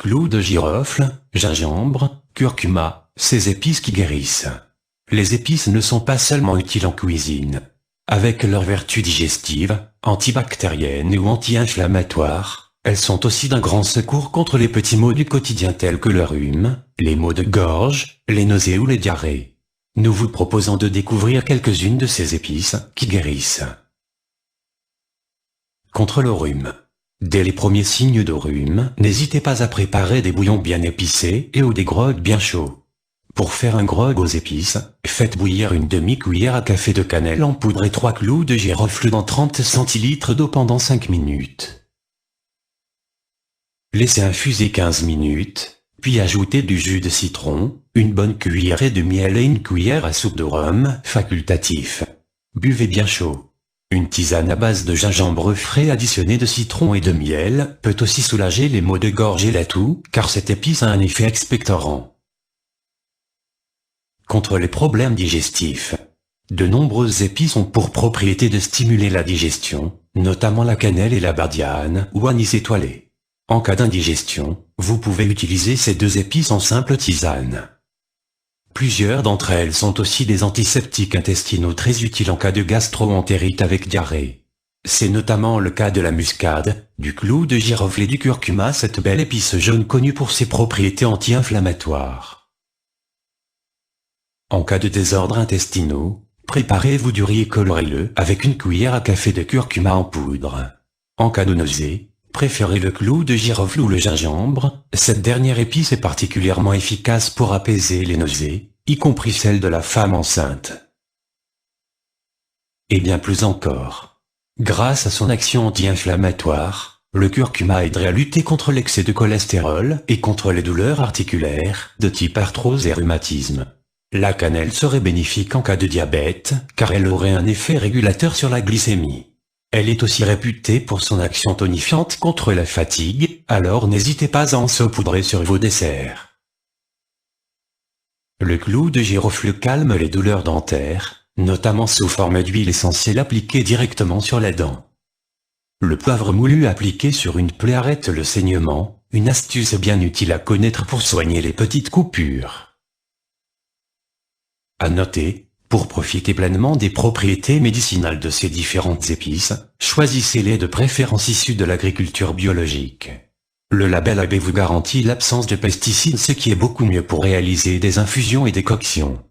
clous de girofle, gingembre, curcuma, ces épices qui guérissent. Les épices ne sont pas seulement utiles en cuisine. Avec leurs vertus digestives, antibactériennes ou anti-inflammatoires, elles sont aussi d'un grand secours contre les petits maux du quotidien tels que le rhume, les maux de gorge, les nausées ou les diarrhées. Nous vous proposons de découvrir quelques-unes de ces épices qui guérissent. Contre le rhume. Dès les premiers signes de rhume, n'hésitez pas à préparer des bouillons bien épicés et ou des grogs bien chauds. Pour faire un grog aux épices, faites bouillir une demi-cuillère à café de cannelle en poudre et 3 clous de girofle dans 30 centilitres d'eau pendant 5 minutes. Laissez infuser 15 minutes, puis ajoutez du jus de citron, une bonne cuillère de miel et une cuillère à soupe de rhum facultatif. Buvez bien chaud. Une tisane à base de gingembre frais additionné de citron et de miel peut aussi soulager les maux de gorge et la toux, car cette épice a un effet expectorant. Contre les problèmes digestifs. De nombreuses épices ont pour propriété de stimuler la digestion, notamment la cannelle et la badiane ou anis étoilé. En cas d'indigestion, vous pouvez utiliser ces deux épices en simple tisane. Plusieurs d'entre elles sont aussi des antiseptiques intestinaux très utiles en cas de gastro-entérite avec diarrhée. C'est notamment le cas de la muscade, du clou de girofle et du curcuma, cette belle épice jaune connue pour ses propriétés anti-inflammatoires. En cas de désordres intestinaux, préparez-vous du riz et colorez-le avec une cuillère à café de curcuma en poudre. En cas de nausée, préférez le clou de girofle ou le gingembre, cette dernière épice est particulièrement efficace pour apaiser les nausées, y compris celles de la femme enceinte. Et bien plus encore. Grâce à son action anti-inflammatoire, le curcuma aiderait à lutter contre l'excès de cholestérol et contre les douleurs articulaires de type arthrose et rhumatisme. La cannelle serait bénéfique en cas de diabète, car elle aurait un effet régulateur sur la glycémie. Elle est aussi réputée pour son action tonifiante contre la fatigue, alors n'hésitez pas à en saupoudrer sur vos desserts. Le clou de girofle calme les douleurs dentaires, notamment sous forme d'huile essentielle appliquée directement sur la dent. Le poivre moulu appliqué sur une plaie arrête le saignement, une astuce bien utile à connaître pour soigner les petites coupures. À noter, pour profiter pleinement des propriétés médicinales de ces différentes épices, choisissez-les de préférence issues de l'agriculture biologique. Le label AB vous garantit l'absence de pesticides, ce qui est beaucoup mieux pour réaliser des infusions et des coctions.